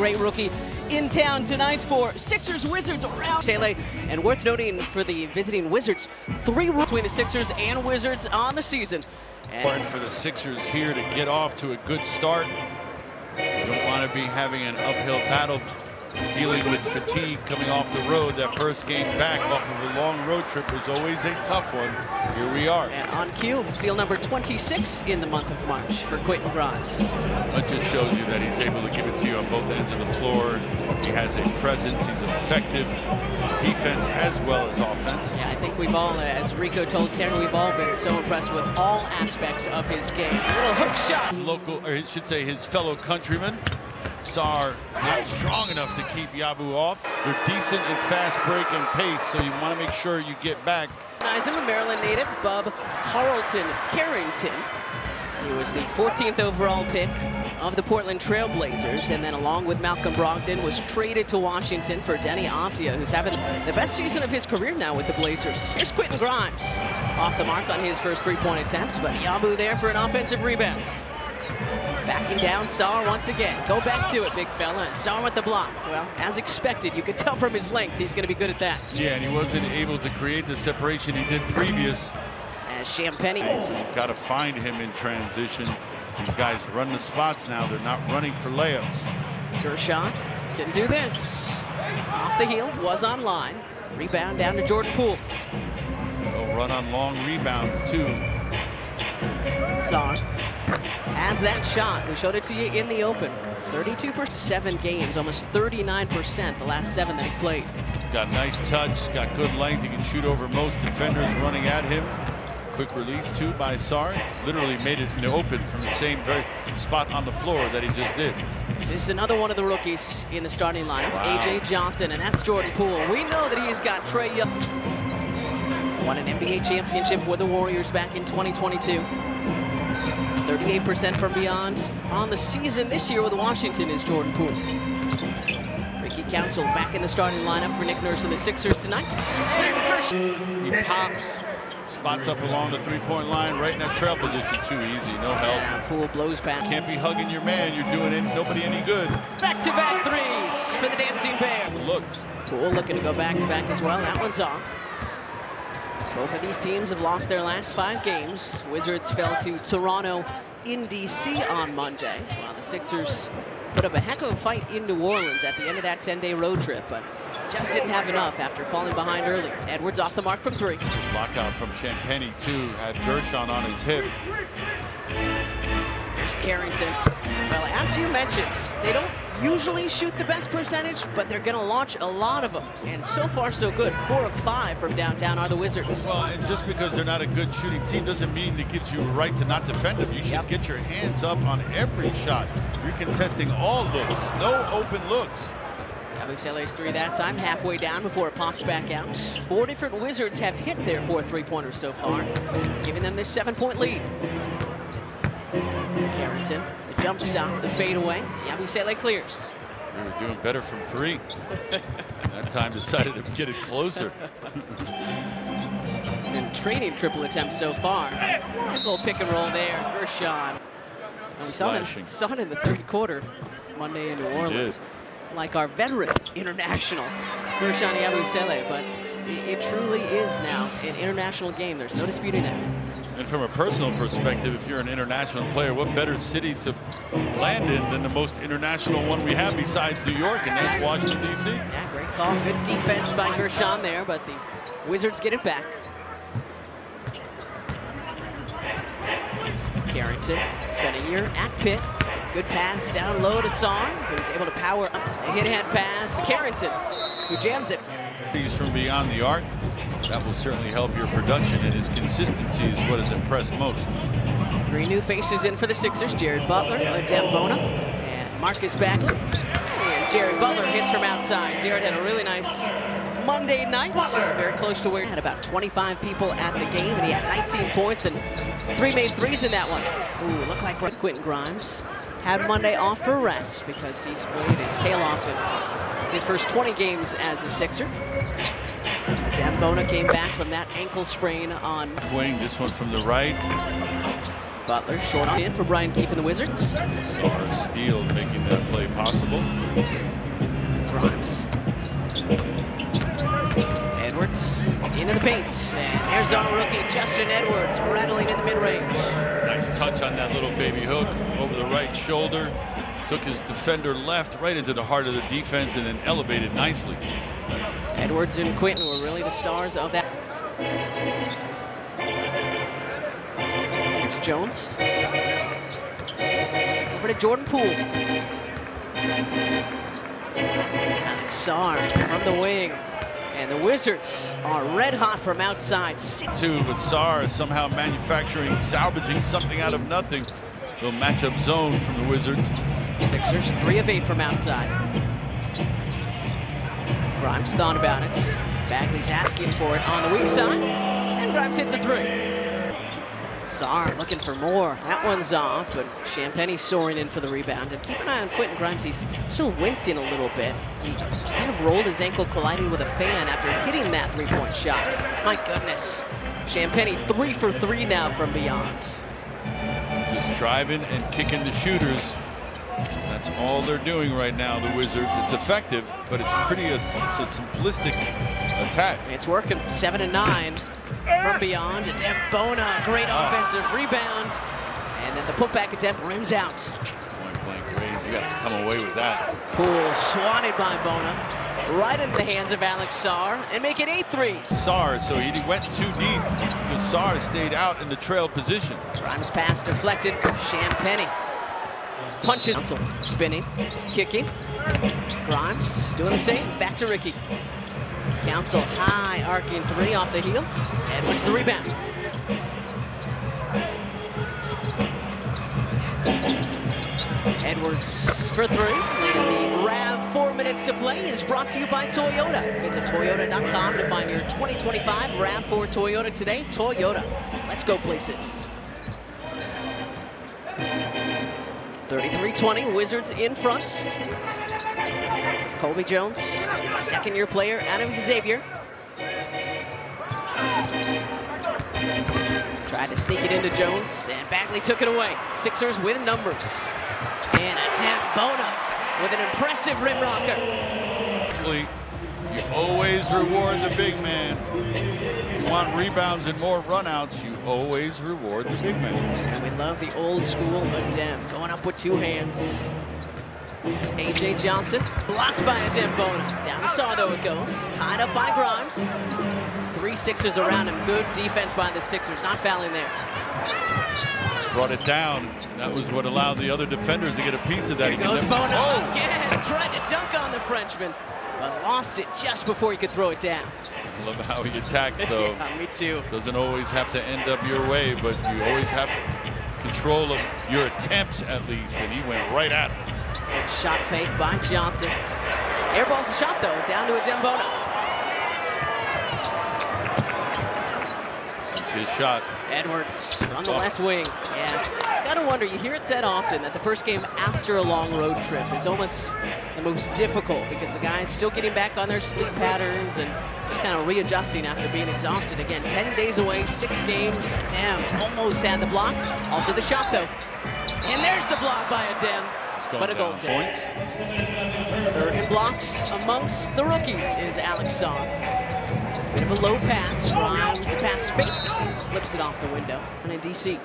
great rookie in town tonight for Sixers Wizards around Shayla. And worth noting for the visiting Wizards, 3 between the Sixers and Wizards on the season. Important for the Sixers here to get off to a good start. You don't want to be having an uphill battle, dealing with fatigue coming off the road. That first game back off of a long road trip was always a tough one. Here we are. And on cue, steal number 26 in the month of March for Quentin Grimes. That just shows you that he's able to give it to you on both ends of the floor. He has a presence. He's effective defense as well as offense. Yeah, I think we've all, as Rico told Tanner, we've all been so impressed with all aspects of his game. A little hook shot. His local, or I should say his fellow countrymen, Sarr not strong enough to keep Yabu off. They're decent in fast break and pace, so you want to make sure you get back. Him, a Maryland native, Bub Harlton Carrington. He was the 14th overall pick of the Portland Trail Blazers, and then along with Malcolm Brogdon was traded to Washington for Denny Avdia, who's having the best season of his career now with the Blazers. Here's Quentin Grimes, off the mark on his first three-point attempt, but Yabu there for an offensive rebound. Backing down, Sarr once again. Go back to it, big fella. And Sarr with the block. Well, as expected, you could tell from his length he's going to be good at that. Yeah, and he wasn't able to create the separation he did previous. As Champagnie. So you've got to find him in transition. These guys run the spots now. They're not running for layups. Gershon can do this. Off the heel, was on line. Rebound down to Jordan Poole. They'll run on long rebounds, too. Sarr has that shot. We showed it to you in the open. 32%, 7 games, almost 39% the last 7 that he's played. Got nice touch, got good length. He can shoot over most defenders running at him. Quick release, too, by Sarr. Literally made it in the open from the same very spot on the floor that he just did. This is another one of the rookies in the starting lineup, Wow. A.J. Johnson, and that's Jordan Poole. We know that he's got Trae Young. Won an NBA championship with the Warriors back in 2022. 38% from beyond on the season this year with Washington is Jordan Poole. Ricky Council back in the starting lineup for Nick Nurse and the Sixers tonight. He pops, spots up along the three-point line, right in that trail position. Too easy, no help. Yeah, Poole blows past. Can't be hugging your man. You're doing nobody any good. Back-to-back threes for the Dancing Bear. Looks. Poole looking to go back-to-back as well. That one's off. Both of these teams have lost their last 5 games. Wizards fell to Toronto in DC on Monday, while the Sixers put up a heck of a fight in New Orleans at the end of that 10-day road trip, but just didn't have enough after falling behind early. Edwards off the mark from 3. Lockout from Champagnie, too. Had Gershon on his hip. There's Carrington. Well, as you mentioned, they don't usually shoot the best percentage, but they're going to launch a lot of them. And so far, so good. 4 of 5 from downtown are the Wizards. Well, and just because they're not a good shooting team doesn't mean it gives you a right to not defend them. You should get your hands up on every shot. You're contesting all looks, no open looks. Yabusele's 3 that time, halfway down before it pops back out. 4 different Wizards have hit their 4 3-pointers so far, giving them this 7-point lead. Carrington, the jump stop, the fadeaway. Yabusele clears. We were doing better from 3. That time decided to get it closer. And trading triple attempts so far. Nice little pick and roll there. Gershon. We saw it in the 3rd quarter Monday in New Orleans. Like our veteran international, Gershon Yabusele, but it truly is now an international game. There's no disputing that. And from a personal perspective, if you're an international player, what better city to land in than the most international one we have besides New York, and that's Washington, D.C. Yeah, great call. Good defense by Gershon there, but the Wizards get it back. Carrington spent a year at Pitt. Good pass down low to Sarr, who was able to power up. A hit-hand pass to Carrington, who jams it. He's from beyond the arc. That will certainly help your production, and his consistency is what has impressed most. 3 new faces in for the Sixers. Jared Butler, Adem Bona, and Marcus Bagley. And Jared Butler hits from outside. Jared had a really nice Monday night. Very close to where he had about 25 people at the game, and he had 19 points and 3 made threes in that one. Ooh, looked like Quentin Grimes had Monday off for rest because he's played his tail off in his first 20 games as a Sixer. Adem Bona came back from that ankle sprain on Wing, this one from the right. Butler short on in for Brian Keefe and the Wizards. Sarr steal making that play possible. Grimes. Edwards into the paint. And there's our rookie, Justin Edwards, rattling in the mid-range. Nice touch on that little baby hook over the right shoulder. Took his defender left right into the heart of the defense and then elevated nicely. Edwards and Quinton were really the stars of that. Here's Jones. Over to Jordan Poole. Alex Sarr from the wing. And the Wizards are red hot from outside. But Sarr is somehow manufacturing, salvaging something out of nothing. Little matchup zone from the Wizards. Sixers 3 of 8 from outside. Grimes thought about it. Bagley's asking for it on the weak side. And Grimes hits a 3. Sarr looking for more. That one's off, but Champagnie soaring in for the rebound. And keep an eye on Quinton Grimes. He's still wincing a little bit. He kind of rolled his ankle colliding with a fan after hitting that three-point shot. My goodness. Champagnie 3 for 3 now from beyond. Just driving and kicking the shooters. That's all they're doing right now, the Wizards. It's effective, but it's a simplistic attack. It's working. 7 and 9 from beyond. Adem Bona, great offensive rebound. And then the putback attempt rims out. Point blank range. You got to come away with that. Poole swatted by Bona. Right into the hands of Alex Sarr and make it 8 threes. Sarr, so he went too deep because Sarr stayed out in the trail position. Grimes pass deflected. Champagnie punches. Council spinning, kicking. Grimes doing the same. Back to Ricky. Council high arcing 3 off the heel. Edwards the rebound. Edwards for 3. And the RAV 4 minutes to play is brought to you by Toyota. Visit Toyota.com to find your 2025 RAV4 Toyota today. Toyota. Let's go places. 33-20, Wizards in front. This is Colby Jones, second-year player out of Xavier. Tried to sneak it into Jones, and Bagley took it away. Sixers with numbers. And Adem Bona with an impressive rim rocker. You always reward the big man. If you want rebounds and more runouts, you always reward the big man. And we love the old school Adem going up with 2 hands. This is A.J. Johnson, blocked by Adem Bona. Down to Sarr though it goes, tied up by Grimes. 3 Sixers around him, good defense by the Sixers, not fouling there. Brought it down. That was what allowed the other defenders to get a piece of that. Here goes Bona again, tried to dunk on the Frenchman, but lost it just before he could throw it down. I love how he attacks though. Yeah, me too. Doesn't always have to end up your way, but you always have control of your attempts at least, and he went right at him. And shot fake by Johnson. Airballs the shot though, down to Adem Bona. This is his shot. Edwards on the left wing. Yeah, gotta wonder, you hear it said often that the first game after a long road trip is almost the most difficult because the guys still getting back on their sleep patterns and just kind of readjusting after being exhausted. Again, 10 days away, 6 games. Adem almost had the block. Also the shot though. And there's the block by Adem. But a goal points. Third in blocks amongst the rookies is Alex Sarr. Bit of a low pass. Grimes the pass fake. Flips it off the window. And in DC.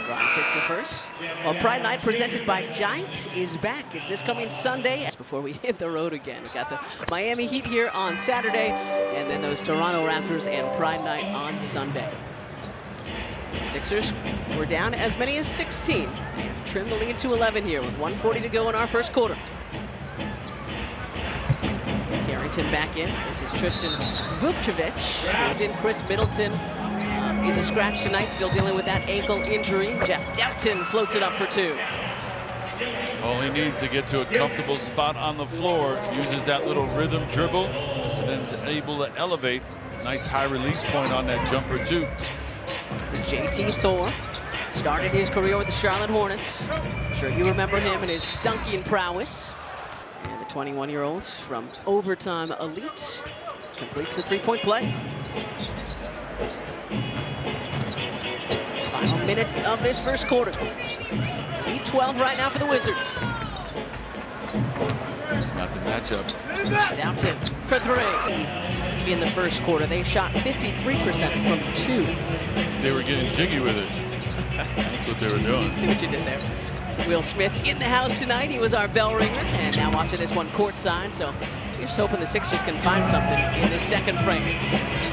Grimes hits the first. Well, Pride Night presented by Giant is back. It's this coming Sunday. Before we hit the road again. We got the Miami Heat here on Saturday. And then those Toronto Raptors and Pride Night on Sunday. Sixers were down as many as 16. Trim the lead to 11 here with 1:40 to go in our first quarter. Carrington back in. This is Tristan Vukcevic. And Chris Middleton is a scratch tonight, still dealing with that ankle injury. Jeff Doughton floats it up for 2. All he needs to get to a comfortable spot on the floor, uses that little rhythm dribble, and then is able to elevate. Nice high release point on that jumper too. This is JT Thor. Started his career with the Charlotte Hornets. I'm sure you remember him and his dunking prowess. And the 21-year-old from Overtime Elite completes the 3-point play. Final minutes of this first quarter. 8-12 right now for the Wizards. It's not the matchup. Down 10 for 3. In the first quarter, they shot 53% from 2. They were getting jiggy with it. That's what they were doing. See what you did there. Will Smith in the house tonight. He was our bell ringer, and now watching this one courtside. So you're just hoping the Sixers can find something in this second frame.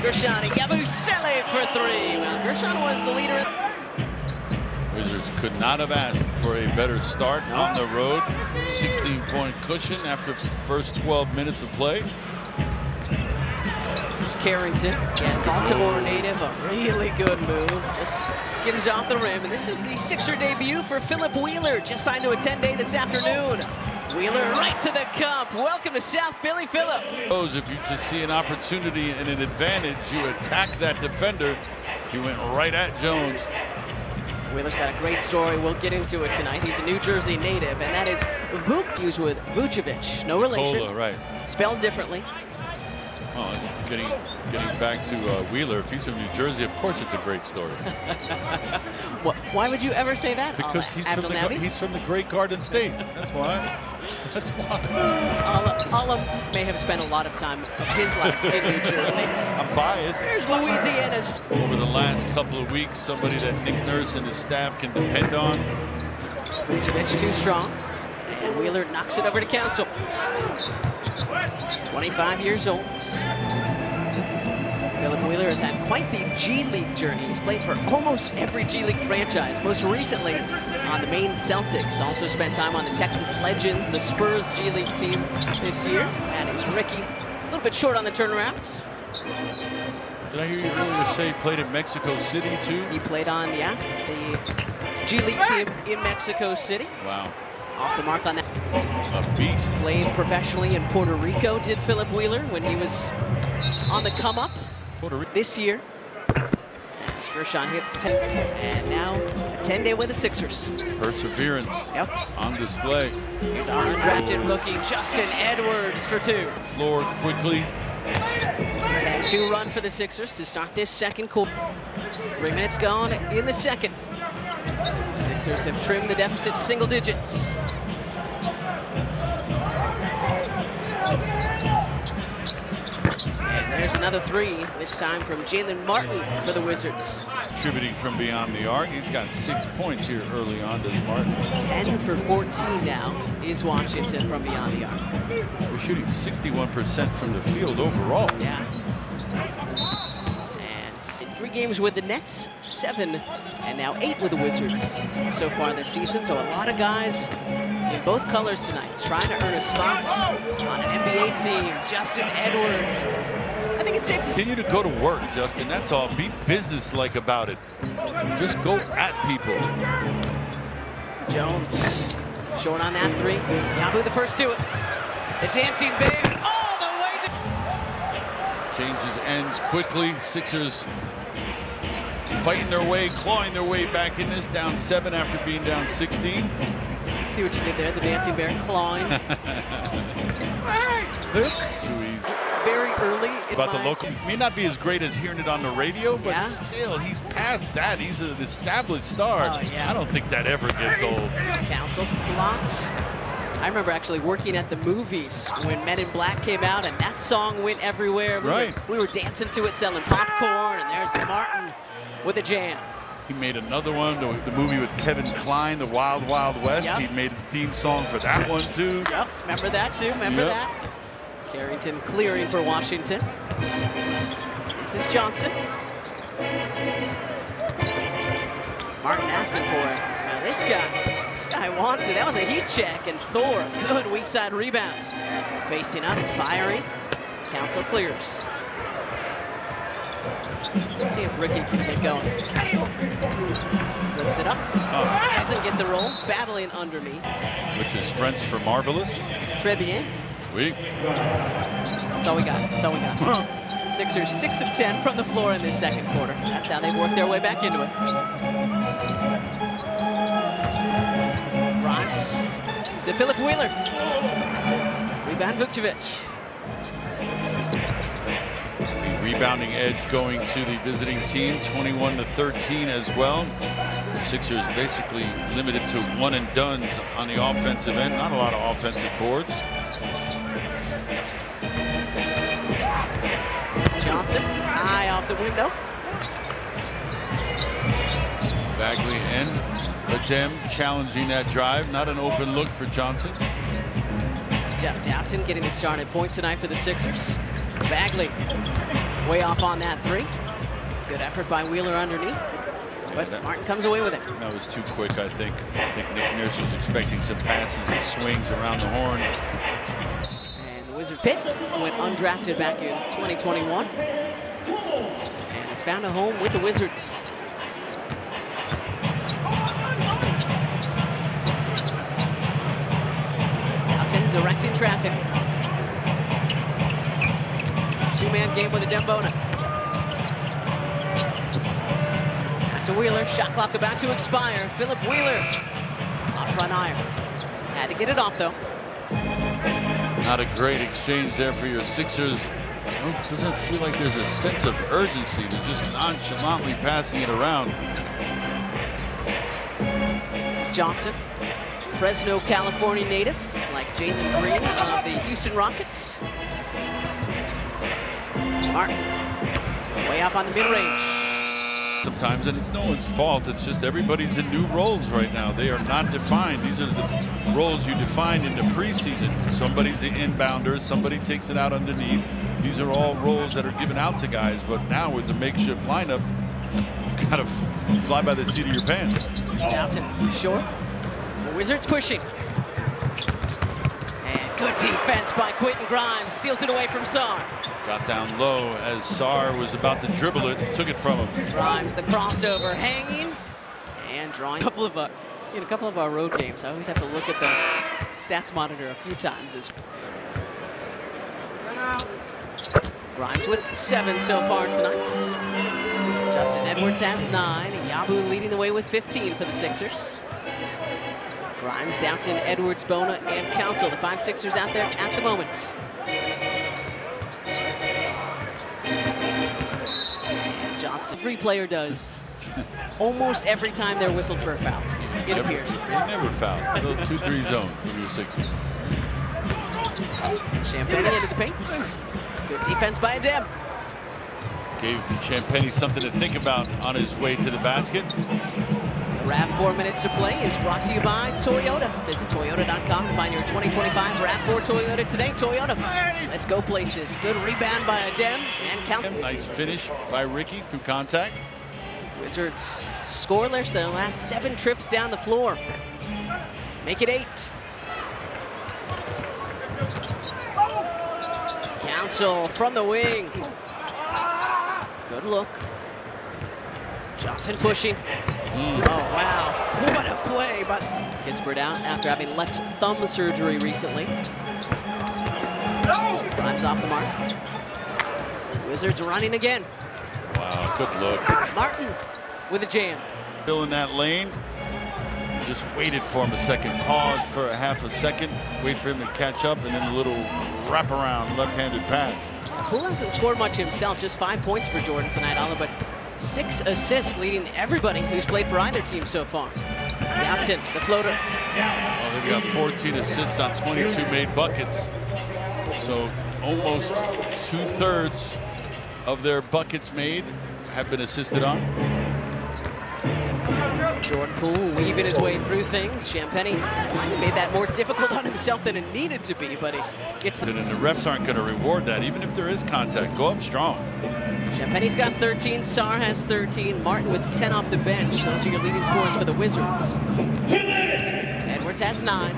Guerschon Yabusele for 3. Well, Guerschon was the leader. Wizards could not have asked for a better start on the road. 16-point cushion after first 12 minutes of play. This is Carrington, again, Baltimore native, a really good move. Just skims off the rim, and this is the Sixer debut for Philip Wheeler, just signed to a 10-day this afternoon. Wheeler right to the cup. Welcome to South Philly, Philip. If you just see an opportunity and an advantage, you attack that defender. He went right at Jones. Wheeler's got a great story. We'll get into it tonight. He's a New Jersey native, and that is Vuk, used with Vucevic. No relation. Kola, right. Spelled differently. Oh, getting back to Wheeler. If he's from New Jersey, of course it's a great story. Why would you ever say that? Because he's from the great Garden State. That's why. That's why. Alam may have spent a lot of time of his life in New Jersey. I'm biased. Here's Louisiana's. Over the last couple of weeks, somebody that Nick Nurse and his staff can depend on. Vucevic too strong, and Wheeler knocks it over to Council. 25 years old. Philip Wheeler has had quite the G League journey. He's played for almost every G League franchise, most recently on the Maine Celtics. Also spent time on the Texas Legends, the Spurs G League team this year. And he's Ricky, a little bit short on the turnaround. Did I hear you earlier say he played in Mexico City too? He played on, the G League team in Mexico City. Wow. Off the mark on that. A beast. Played professionally in Puerto Rico, did Philip Wheeler, when he was on the come-up this year. As Guerschon hits the 10. And now a 10-day with the Sixers. Perseverance on display. Here's our undrafted rookie, Justin Edwards for 2. Floor quickly. 10-2 run for the Sixers to start this second quarter. 3 minutes gone in the second. Sixers have trimmed the deficit to single digits. And there's another 3, this time from Jalen Martin for the Wizards. Contributing from beyond the arc. He's got 6 points here early on, does Martin. 10 for 14 now is Washington from beyond the arc. We're shooting 61% from the field overall. Yeah. And 3 games with the Nets, 7, and now 8 with the Wizards so far this season. So a lot of guys in both colors tonight trying to earn a spot on an NBA team. Justin Edwards. I think it's safe to continue to go to work, Justin. That's all. Be businesslike about it. Just go at people. Jones short on that 3. Yabu the first to it. The dancing big all the way to... Changes ends quickly. Sixers fighting their way, clawing their way back in this, down 7 after being down 16. See what you did there, the dancing bear clawing. Too easy. Very early. About the local, may not be as great as hearing it on the radio, but still, he's past that. He's an established star. Oh, yeah. I don't think that ever gets old. Council blocks. I remember actually working at the movies when Men in Black came out, and that song went everywhere. We were dancing to it, selling popcorn, and there's Martin with a jam. He made another one, the movie with Kevin Kline, The Wild Wild West. He made a theme song for that one too. Yep, remember that too, remember that. Carrington clearing for Washington. This is Johnson. Martin asking for it. Now this guy wants it. That was a heat check, and Thor, good weak side rebound. Facing up, firing. Council clears. Let's see if Ricky can get going. Flips it up. Doesn't get the roll. Battling underneath. Which is French for marvelous. Très bien. Oui. That's all we got. That's all we got. Sixers 6 of 10 from the floor in this second quarter. That's how they've worked their way back into it. Bronx to Philip Wheeler. Rebound Vucevic. rebounding edge going to the visiting team, 21-13 as well. Sixers basically limited to one and dones on the offensive end. Not a lot of offensive boards. Johnson, eye off the window. Bagley and Adem challenging that drive. Not an open look for Johnson. Jeff Dowtin getting the starting point tonight for the Sixers. Bagley way off on that three. Good effort by Wheeler underneath. But Martin comes away with it. That was too quick, I think. I think Nick Nurse was expecting some passes and swings around the horn. And the Wizards Pitt went undrafted back in 2021. And has found a home with the Wizards. Directing traffic. Two-man game with Adem Bona. Back to Wheeler. Shot clock about to expire. Philip Wheeler off front iron. Had to get it off though. Not a great exchange there for your Sixers. It doesn't feel like there's a sense of urgency. They're just nonchalantly passing it around. This is Johnson, Fresno, California native. Like Jalen Green of the Houston Rockets. Martin, way up on the mid-range. Sometimes, and it's no one's fault. It's just everybody's in new roles right now. They are not defined. These are the roles you defined in the preseason. Somebody's the inbounder. Somebody takes it out underneath. These are all roles that are given out to guys. But now with the makeshift lineup, you've got to fly by the seat of your pants. Dowtin, short. The Wizards pushing. Good defense by Quentin Grimes. Steals it away from Sarr. Got down low as Sarr was about to dribble it. Took it from him. Grimes, the crossover, hanging and drawing. A couple of our road games, I always have to look at the stats monitor a few times. Grimes with 7 so far tonight. Justin Edwards has 9. Yabu leading the way with 15 for the Sixers. Grimes, Dowtin, Edwards, Bona, and Council, the 5 Sixers out there at the moment. And Johnson, every player does. Almost every time they're whistled for a foul, it appears. They never foul. A little 2-3 zone for your Sixers. Champagne into the paint. Good defense by Adem. Gave Champagne something to think about on his way to the basket. RAV4 minutes to play is brought to you by Toyota. Visit Toyota.com to find your 2025 RAV4 Toyota today. Toyota, let's go places. Good rebound by Adem and Count. Nice finish by Ricky through contact. Wizards scoreless their last 7 trips down the floor. Make it 8. Council from the wing. Good look. Johnson pushing. Oh, wow. What a play. But Kispert out after having left thumb surgery recently. Grimes off the mark. Wizards running again. Wow, good look. Martin with a jam. Bill in that lane. Just waited for him a second. Pause for a half a second. Wait for him to catch up, and then a little wraparound left-handed pass. Poole hasn't scored much himself. Just 5 points for Jordan tonight, Oliver, but 6 assists, leading everybody who's played for either team so far. Dowtin, the floater. Well, they've got 14 assists on 22 made buckets. So almost 2/3 of their buckets made have been assisted on. Jordan Poole weaving his way through things. Champagne made that more difficult on himself than it needed to be, but he gets the... And the refs aren't going to reward that, even if there is contact. Go up strong. Champagne's got 13, Sarr has 13, Martin with 10 off the bench. Those are your leading scorers for the Wizards. Edwards has 9.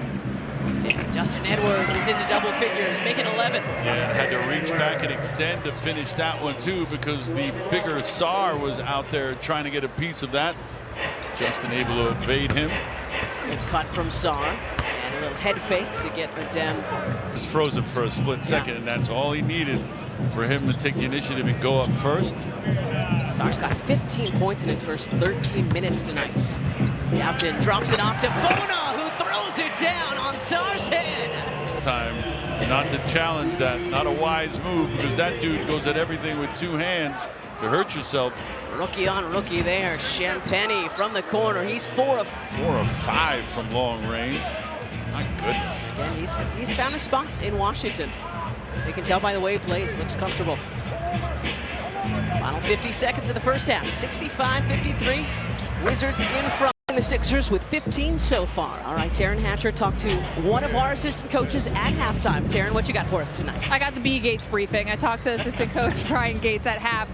And Justin Edwards is into double figures, making 11. Yeah, had to reach back and extend to finish that one too, because the bigger Sarr was out there trying to get a piece of that. Justin able to evade him. Good cut from Sarr. And a little head fake to get Adem. Was frozen for a split second, and that's all he needed for him to take the initiative and go up first. Sarr's got 15 points in his first 13 minutes tonight. Dowtin drops it off to Bona, who throws it down on Sarr's head. halftime not to challenge that. Not a wise move, because that dude goes at everything with two hands to hurt yourself. Rookie on rookie there. Champagnie from the corner. He's 4 of 5 from long range. My goodness. Again, he's found a spot in Washington. You can tell by the way he plays. Looks comfortable. Final 50 seconds of the first half. 65-53. Wizards in front. The Sixers with 15 so far. All right, Taryn Hatcher talked to one of our assistant coaches at halftime. Taryn, what you got for us tonight? I got the B Gates briefing. I talked to assistant coach Brian Gates at half,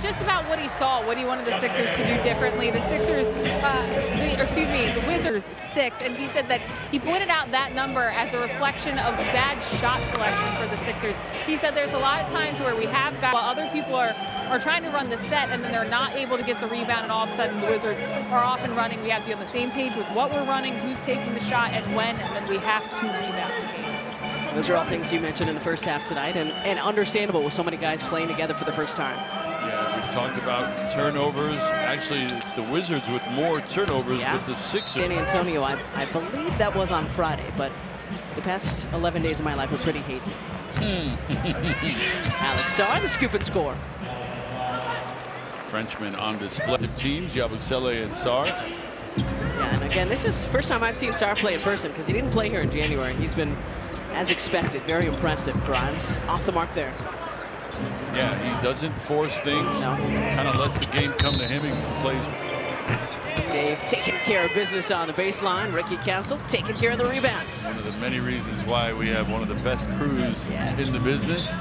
just about what he saw, what he wanted the Sixers to do differently. The Sixers, the Wizards 6, and he said that he pointed out that number as a reflection of bad shot selection for the Sixers. He said there's a lot of times where we have got, while other people are trying to run the set and then they're not able to get the rebound, and all of a sudden the Wizards are off and running. We have to be on the same page with what we're running, who's taking the shot, and when, and then we have to rebound the game. Those are all things you mentioned in the first half tonight, and understandable with so many guys playing together for the first time. Yeah, we've talked about turnovers. Actually, it's the Wizards with more turnovers, but the Sixers. San Antonio, I believe that was on Friday, but the past 11 days of my life were pretty hazy. Alex Sarr, the scoop and score. Frenchman on display. The teams, Yabusele and Sarr. Yeah, and again, this is the first time I've seen Sarr play in person, because he didn't play here in January. He's been, as expected, very impressive. Grimes off the mark there. Yeah, he doesn't force things. No. Kind of lets the game come to him and plays. Dave taking care of business on the baseline. Ricky Council taking care of the rebounds. One of the many reasons why we have one of the best crews in the business.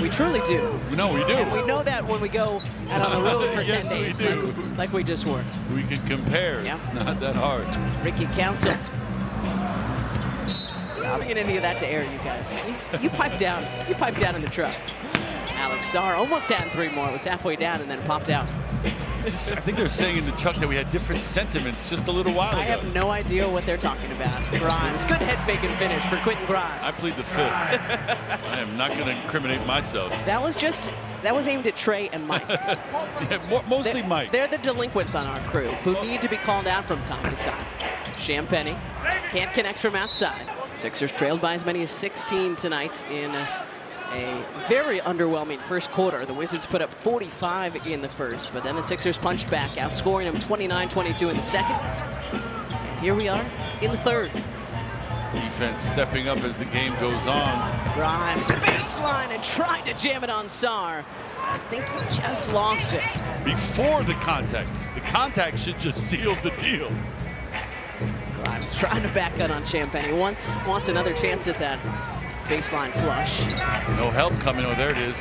We truly do. No, we do. And we know that when we go out on the road for 10 Yes, days. we do. Like we just were. We can compare. Yeah. It's not that hard. Ricky Council. I'll bring any of that to air, you guys. You pipe down. You pipe down in the truck. Alex Sarr almost had 3 more. It was halfway down and then popped out. I think they're saying in the truck that we had different sentiments just a little while ago. I have no idea what they're talking about. Grimes. Good head fake and finish for Quentin Grimes. I plead the 5th. I am not going to incriminate myself. That was aimed at Trey and Mike. Yeah, mostly Mike. They're the delinquents on our crew who need to be called out from time to time. Champagnie can't connect from outside. Sixers trailed by as many as 16 tonight in a very underwhelming first quarter. The Wizards put up 45 in the first, but then the Sixers punched back, outscoring them 29-22 in the second. And here we are in the third. Defense stepping up as the game goes on. Grimes baseline and tried to jam it on Sarr. I think he just lost it. Before the contact should just seal the deal. Grimes trying to back cut on Champagnie. Wants another chance at that baseline flush. No help coming. Oh, there it is.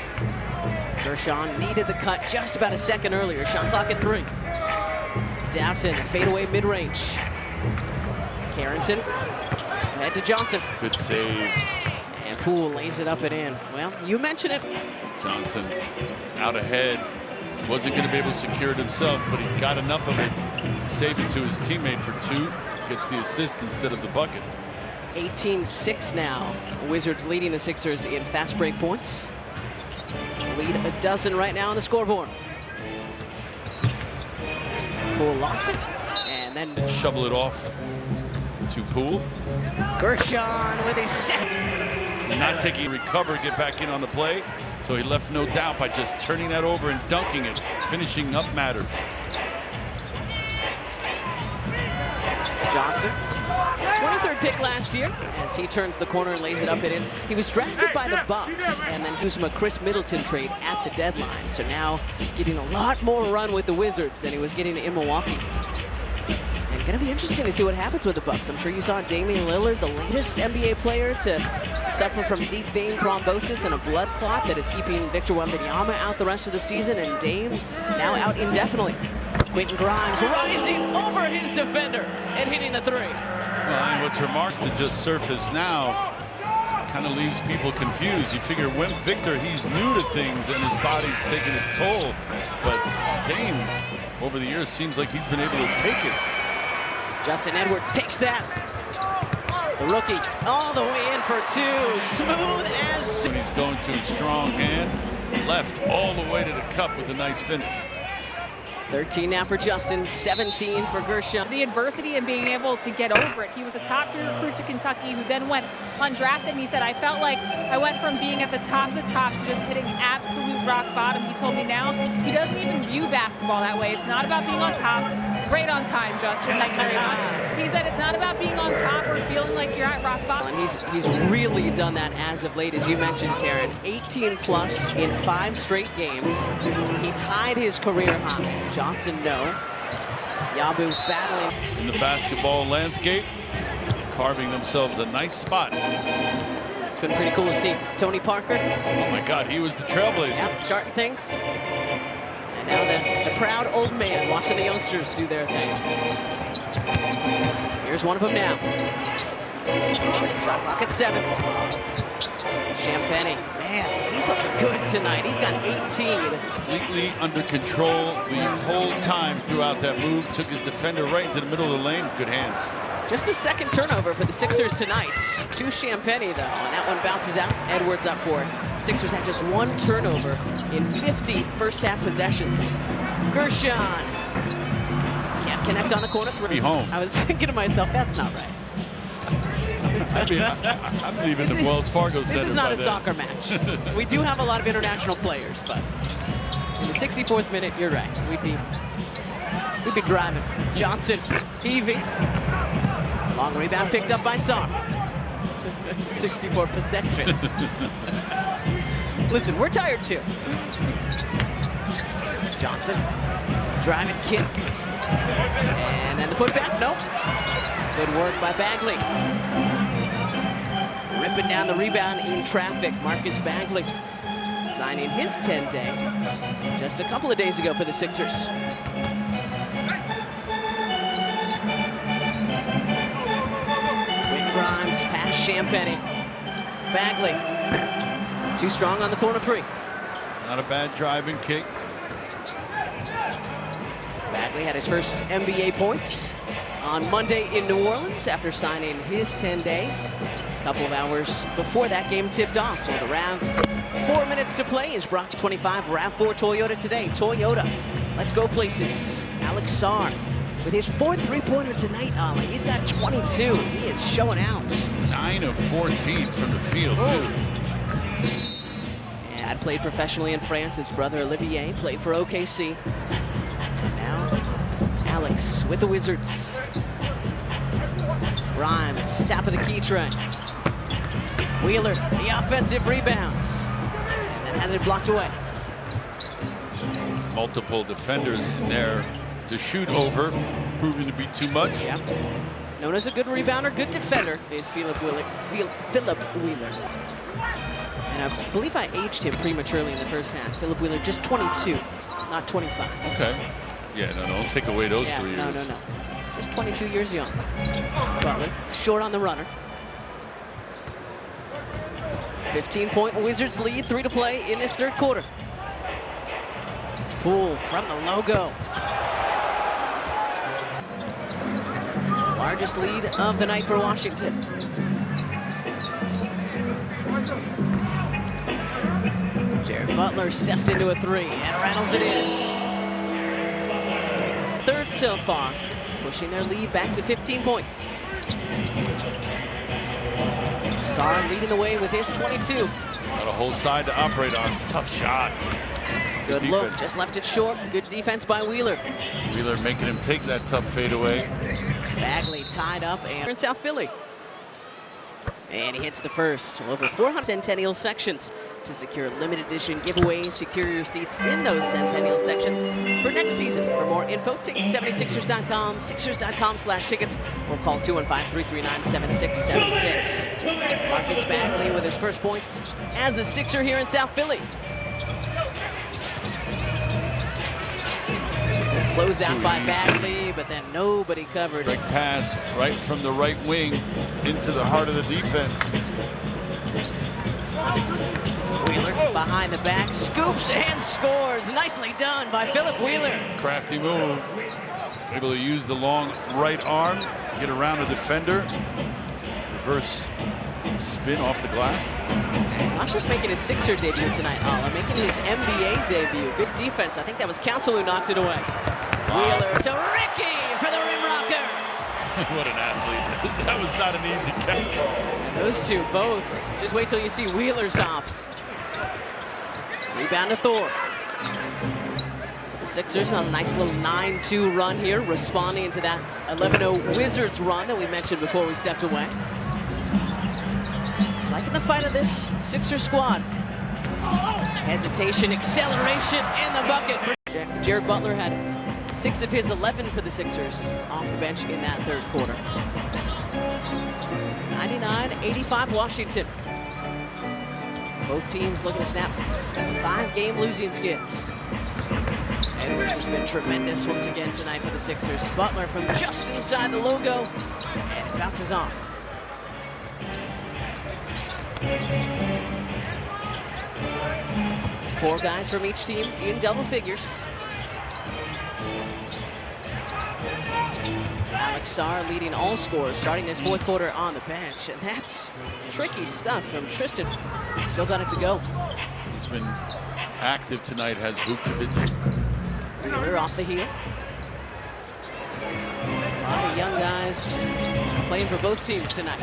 Gershon needed the cut just about a second earlier. Shot clock at 3. Dowson, fadeaway mid-range. Carrington, head to Johnson. Good save. And Poole lays it up and in. Well, you mentioned it. Johnson out ahead. Wasn't going to be able to secure it himself, but he got enough of it to save it to his teammate for 2. Gets the assist instead of the bucket. 18-6 now. Wizards leading the Sixers in fast break points. Lead a dozen right now on the scoreboard. Poole lost it, and then Shovel it off to Poole. Gershon with his second. Not taking recover, get back in on the play. So he left no doubt by just turning that over and dunking it. Finishing up matters. Johnson, 23rd pick last year, as he turns the corner and lays it up and in. He was drafted by the Bucks, and then Kuzma Chris Middleton trade at the deadline. So now getting a lot more run with the Wizards than he was getting in Milwaukee. And going to be interesting to see what happens with the Bucks. I'm sure you saw Damian Lillard, the latest NBA player to suffer from deep vein thrombosis and a blood clot that is keeping Victor Wembanyama out the rest of the season, and Dame now out indefinitely. Quentin Grimes rising over his defender and hitting the 3. Well, and what's remarkable to just surface now kind of leaves people confused. You figure Victor, he's new to things and his body's taking its toll. But Dame, over the years, seems like he's been able to take it. Justin Edwards takes that. The rookie all the way in for 2. Smooth as... When he's going to a strong hand, left all the way to the cup with a nice finish. 13 now for Justin, 17 for Gershon. The adversity and being able to get over it. He was a top 3 recruit to Kentucky who then went undrafted, and he said, I felt like I went from being at the top of the top to just hitting absolute rock bottom. He told me now he doesn't even view basketball that way. It's not about being on top. Great on time, Justin. Thank you very much. He said it's not about being on top or feeling like you're at rock bottom. And he's really done that as of late, as you mentioned, Taryn. 18 plus in 5 straight games. He tied his career high. Johnson, no. Yabu battling. In the basketball landscape, carving themselves a nice spot. It's been pretty cool to see. Tony Parker. Oh my God, he was the trailblazer. Yep, starting things. And now the proud old man watching the youngsters do their thing. Here's one of them now. Shot clock at 7. Champagnie, man, he's looking good tonight. He's got 18. Completely under control the whole time throughout that move. Took his defender right into the middle of the lane. Good hands. Just the second turnover for the Sixers tonight. To Champagnie, though, and that one bounces out. Edwards up for it. Sixers had just 1 turnover in 50 first-half possessions. Gershon can't connect on the corner. Be home. I was thinking to myself, that's not right. I'm leaving the Wells Fargo Center. This is not by a then. soccer match. We do have a lot of international players, but in the 64th minute, you're right. We'd be driving. Johnson, heaving. Long rebound picked up by Sarr. 64 possessions. Listen, we're tired too. Johnson, driving kick. And then the putback, nope. Good work by Bagley. Ripping down the rebound in traffic, Marcus Bagley signing his 10-day just a couple of days ago for the Sixers. Quentin Grimes past Champagnie. Bagley, too strong on the corner 3. Not a bad driving kick. Bagley had his first NBA points on Monday in New Orleans after signing his 10-day. A couple of hours before that game tipped off. Well, the RAV 4 minutes to play is brought to 25 RAV4 Toyota today. Toyota, let's go places. Alex Sarr with his 4th 3-pointer tonight, Ollie. He's got 22. He is showing out. 9 of 14 from the field, too. And played professionally in France. His brother Olivier played for OKC. Now, Alex with the Wizards. Grimes, top of the key try. Wheeler, the offensive rebounds. And then has it blocked away. Multiple defenders in there to shoot over, proving to be too much. Yeah. Known as a good rebounder, good defender is Philip Wheeler. And I believe I aged him prematurely in the first half. Philip Wheeler, just 22, not 25. Okay. Yeah, no, don't take away those 3 years. No. Just 22 years young. Butler, short on the runner. 15-point Wizards lead, 3 to play in this 3rd quarter. Poole from the logo. Largest lead of the night for Washington. Jared Butler steps into a 3 and rattles it in. 3rd so far, pushing their lead back to 15 points. Sarr leading the way with his 22. Got a whole side to operate on. Tough shot. Good look, just left it short. Good defense by Wheeler. Wheeler making him take that tough fadeaway. Bagley tied up and in South Philly. And he hits the first. Over 400 Centennial sections to secure limited edition giveaways. Secure your seats in those Centennial sections for next season. For more info, tickets76ers.com, sixers.com/tickets, or call 215-339-7676. Marcus Bagley with his first points as a Sixer here in South Philly. Close out by Bagley, but then nobody covered. Direct pass right from the right wing into the heart of the defense. Wheeler behind the back, scoops and scores. Nicely done by Philip Wheeler. Crafty move. Able to use the long right arm, get around a defender. Reverse Spin off the glass. Not just making his Sixer debut tonight, Ola, making his NBA debut. Good defense. I think that was Council who knocked it away. Wow. Wheeler to Ricky for the rim rocker. What an athlete. That was not an easy catch. And those two both. Just wait till you see Wheeler's hops. Rebound to Thor. So the Sixers on a nice little 9-2 run here, responding to that 11-0 Wizards run that we mentioned before we stepped away. Liking the fight of this Sixer squad. Hesitation, acceleration, and the bucket. Jared Butler had 6 of his 11 for the Sixers off the bench in that third quarter. 99-85 Washington. Both teams looking to snap 5-game losing skids. Edwards has been tremendous once again tonight for the Sixers. Butler from just inside the logo, and it bounces off. It's 4 guys from each team in double figures. Alex Sarr leading all scorers, starting this fourth quarter on the bench. And that's tricky stuff from Tristan. Still got it to go. He's been active tonight, has Vukcevic. Wheeler off the heel. A lot of young guys playing for both teams tonight.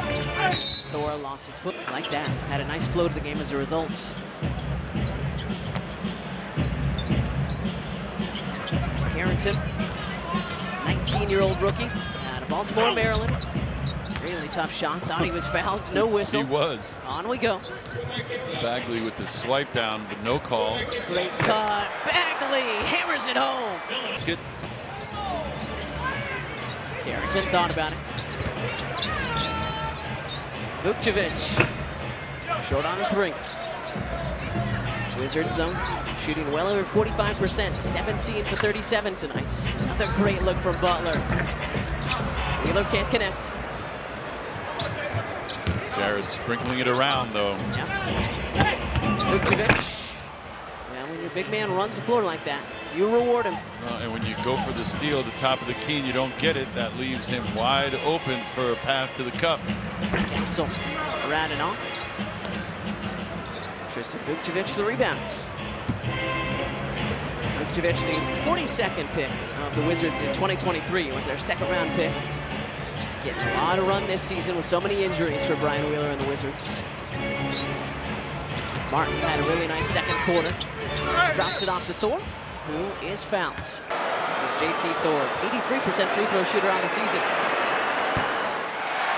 Thor lost his foot like that. Had a nice flow to the game as a result. Carrington, 19-year-old rookie out of Baltimore, Maryland. Really tough shot. Thought he was fouled. No whistle. He was. On we go. Bagley with the swipe down, but no call. Great cut. Bagley hammers it home. Let's get Carrington thought about it. Vukcevic. Short on a 3. Wizards, though, shooting well over 45%, 17 for 37 tonight. Another great look from Butler. Wheeler can't connect. Jared sprinkling it around, though. Yeah. Vukcevic. Yeah, when your big man runs the floor like that, you reward him. And when you go for the steal at the top of the key and you don't get it, that leaves him wide open for a path to the cup. Council around and off. Tristan Vukcevic the rebounds. Vukcevic, the 42nd pick of the Wizards in 2023, was their second round pick. Getting a lot of run this season with so many injuries for Brian Wheeler and the Wizards. Martin had a really nice second quarter. Drops it off to Thor, who is fouled. This is JT Thor, 83% free throw shooter on the season.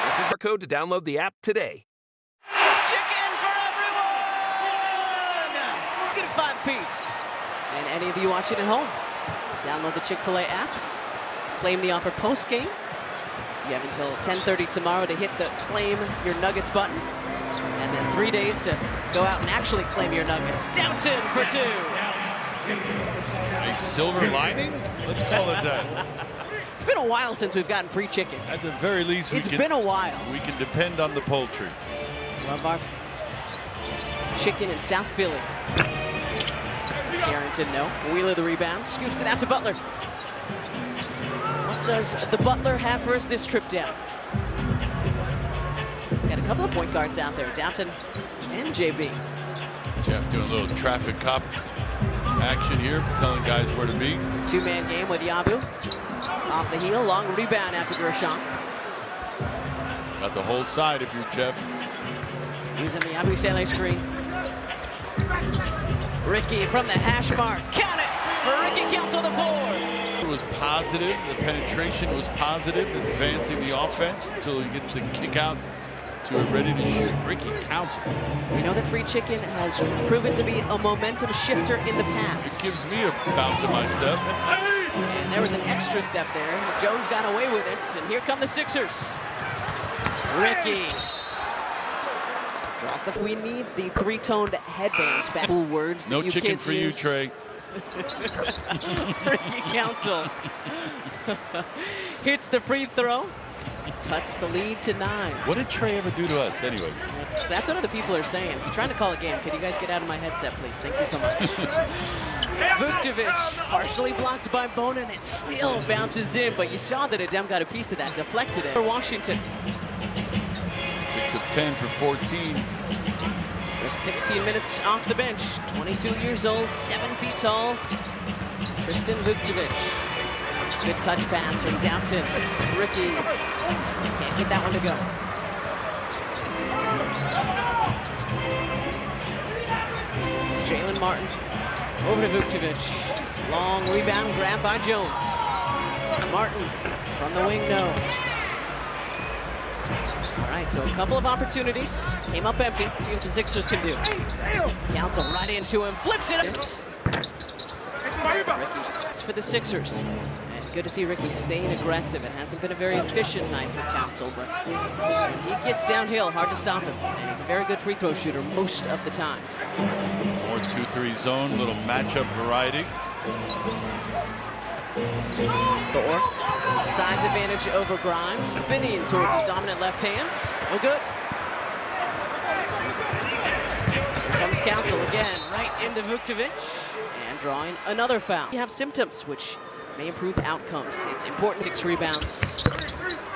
This is Our code to download the app today. chicken for everyone! Get a 5-piece. And any of you watching at home, download the Chick-fil-A app. Claim the offer post-game. You have until 10:30 tomorrow to hit the claim your Nuggets button. And then 3 days to go out and actually claim your Nuggets. Downton for 2. A silver lining? Let's call it that. It's been a while since we've gotten free chicken. At the very least, It's been a while. we can depend on the poultry. Love our chicken in South Philly. Carrington, no. Wheeler the rebound. Scoops it out to Butler. What does the Butler have for us this trip down? Got a couple of point guards out there. Downton and JB. Jeff doing a little traffic cop action here, telling guys where to be. 2-man game with Yabu. Off the heel. Long rebound out to Gershon. Got the whole side if you're Jeff. Using the Yabusele screen. Ricky from the hash mark. Count it for Ricky Council the 4. It was positive. The penetration was positive, advancing the offense until he gets the kick out to a ready to shoot Ricky Council. We know that free chicken has proven to be a momentum shifter in the past. It gives me a bounce in my step. And there was an extra step there. Jones got away with it, and here come the Sixers. Ricky. Draws the, we need the 3-toned headbands back. Cool words that No you chicken kids for you, use. Trey. Ricky Council hits the free throw. Cuts the lead to 9. What did Trey ever do to us anyway? That's what other people are saying. I'm trying to call a game. Could you guys get out of my headset, please? Thank you so much. Vukcevic partially blocked by Bonin. It still bounces in, but you saw that Adem got a piece of that, deflected it. For Washington. 6 of 10 for 14. With 16 minutes off the bench, 22 years old, 7 feet tall, Tristan Vukcevic. Good touch pass from Downton. Ricky can't get that one to go. This is Jalen Martin over to Vukcevic. Long rebound grab by Jones. Martin from the wing, no. All right, so a couple of opportunities. Came up empty. Let's see what the Sixers can do. Council right into him, flips it. Ricky for the Sixers. And good to see Ricky staying aggressive. It hasn't been a very efficient night for Council, but he gets downhill, hard to stop him. And he's a very good free throw shooter most of the time. More 2-3 zone, little matchup variety. Thor, size advantage over Grimes, spinning towards his dominant left hand. No good. Here comes Council again, right into Vukcevic, and drawing another foul. You have symptoms which may improve outcomes. It's important. 6 rebounds,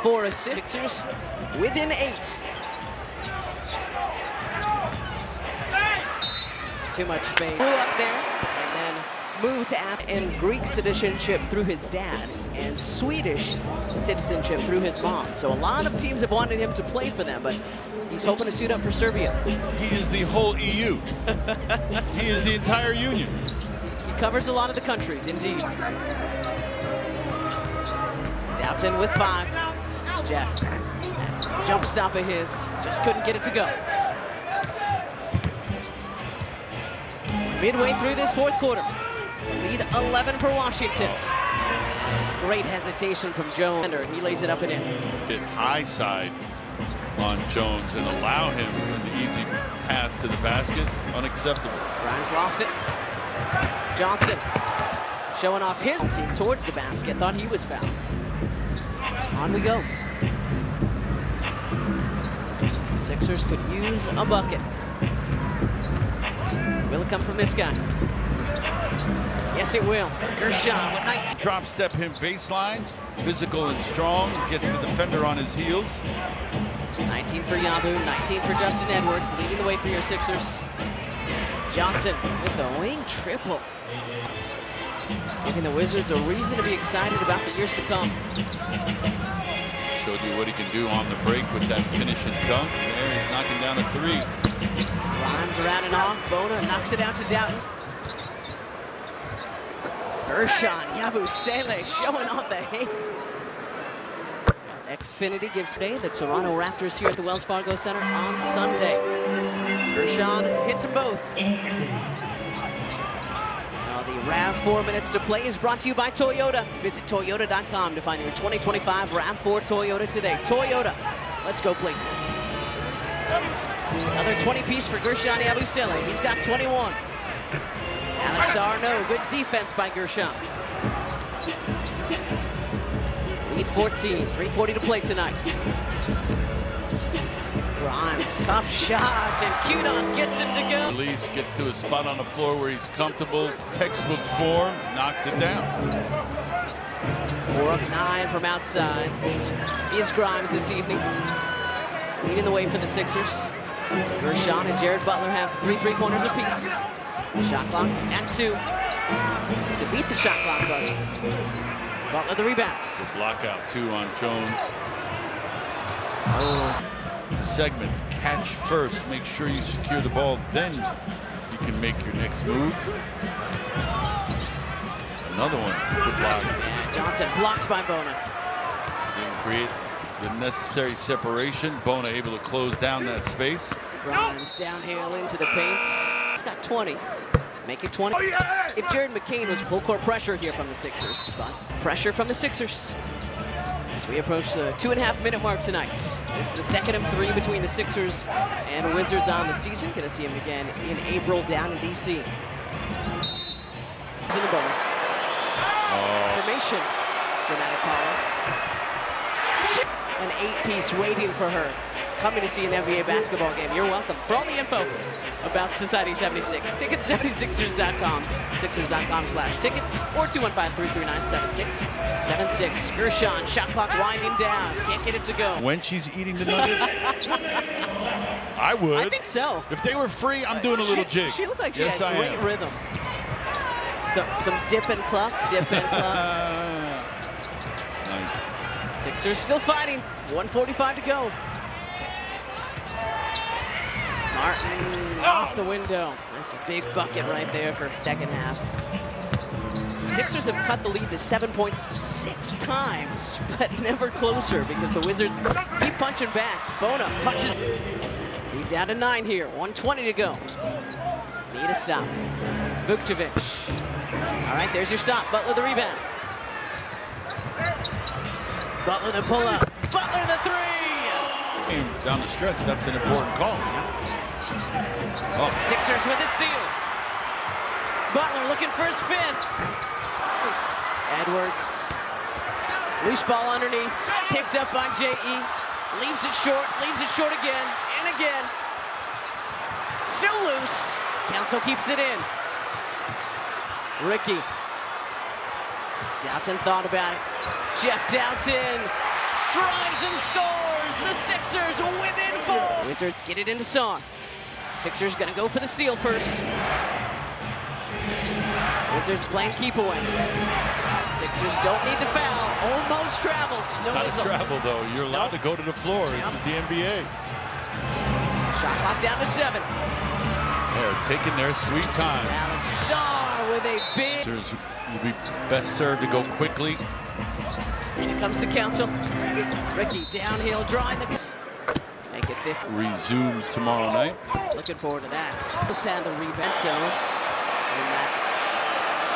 4 assists. Sixers within 8. Too much space. Up there, and then moved to and Greek citizenship through his dad and Swedish citizenship through his mom. So a lot of teams have wanted him to play for them, but he's hoping to suit up for Serbia. He is the whole EU. He is the entire union. He covers a lot of the countries, indeed. Downton with 5. Jeff, jump stop of his, just couldn't get it to go. Midway through this 4th quarter. Lead 11 for Washington. Great hesitation from Jones. He lays it up and in. High side on Jones and allow him an easy path to the basket. Unacceptable. Grimes lost it. Johnson showing off his team towards the basket. Thought he was fouled. On we go. Sixers could use a bucket. Will it come from this guy? Yes, it will. Gershon with 19. Drop step him baseline. Physical and strong. Gets the defender on his heels. 19 for Yabu, 19 for Justin Edwards, leading the way for your Sixers. Johnson with the wing triple. Giving the Wizards a reason to be excited about the years to come. Showed you what he can do on the break with that finish and dunk. There he's knocking down a 3. Grimes around and off. Bona knocks it out to Doughton. Gershon Yabusele showing off the hate. Xfinity gives today the Toronto Raptors here at the Wells Fargo Center on Sunday. Gershon hits them both. Now the RAV4 minutes to play is brought to you by Toyota. Visit Toyota.com to find your 2025 RAV4 Toyota today. Toyota, let's go places. Another 20-piece for Gershon Yabusele. He's got 21. Alex Arno, good defense by Gershon. Lead 14, 3:40 to play tonight. Grimes, tough shot, and Kudon gets it to go. Release, gets to a spot on the floor where he's comfortable. Textbook form, knocks it down. 4 of 9 from outside. Is Grimes this evening. Leading the way for the Sixers. Gershon and Jared Butler have 3 3-pointers apiece. Shot clock at 2. To beat the shot clock buzzer. Butler the rebound. The block out 2 on Jones. To segments, catch first, make sure you secure the ball, then you can make your next move. Another one, good block. And Johnson blocks by Bona. Didn't create the necessary separation. Bona able to close down that space. Grimes downhill into the paint. He's got 20. Make it 20. If Jared McCain was full court pressure here from the Sixers, but pressure from the Sixers. As we approach the 2.5-minute mark tonight. This is the second of 3 between the Sixers and Wizards on the season. Gonna see him again in April down in DC. He's in the bonus. Formation. Dramatic pause. An 8-piece waiting for her. Coming to see an NBA basketball game. You're welcome. For all the info about Society 76, tickets 76ers.com, Sixers.com/tickets, or 215-339-7676. Gershon, shot clock winding down. Can't get it to go. When she's eating the nuggets. I would. I think so. If they were free, I'm doing a little jig. She looked like she Yes, had I great am. rhythm. Some dip and cluck, dip and cluck. Nice. Sixers still fighting. 1:45 to go. Martin off the window. That's a big bucket right there for second half. Sixers have cut the lead to 7 points 6 times, but never closer because the Wizards keep punching back. Bona punches. Lead down to 9 here. 1:20 to go. Need a stop. Vukcevic. All right, there's your stop. Butler the rebound. Butler the pull up. Butler the three. Down the stretch, that's an important call. Oh, Sixers with a steal. Butler looking for his fifth. Edwards. Loose ball underneath. Picked up by J.E. Leaves it short again, and again. Still loose. Council keeps it in. Ricky. Doughton thought about it. Jeff Doughton drives and scores. The Sixers within 4. Wizards get it into Song. Sixers gonna go for the steal first. Wizards playing keep away. Sixers don't need to foul. Almost traveled. it's not a travel, though. You're allowed to go to the floor. This is the NBA. Shot clock down to 7. They're taking their sweet time. Alex Sarr with a big. Sixers will be best served to go quickly. And it comes to Council. Ricky downhill drawing the. Make it 50. Resumes tomorrow night. Looking forward to that. Just had the rebound zone in that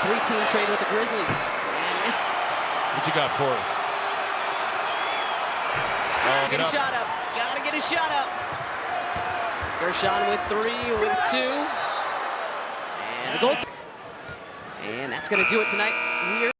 3-team trade with the Grizzlies. And missed. What you got for us? Oh, Get a shot up. Gotta get a shot up. Gershon with 3, with 2. And a goal. And that's gonna do it tonight. We're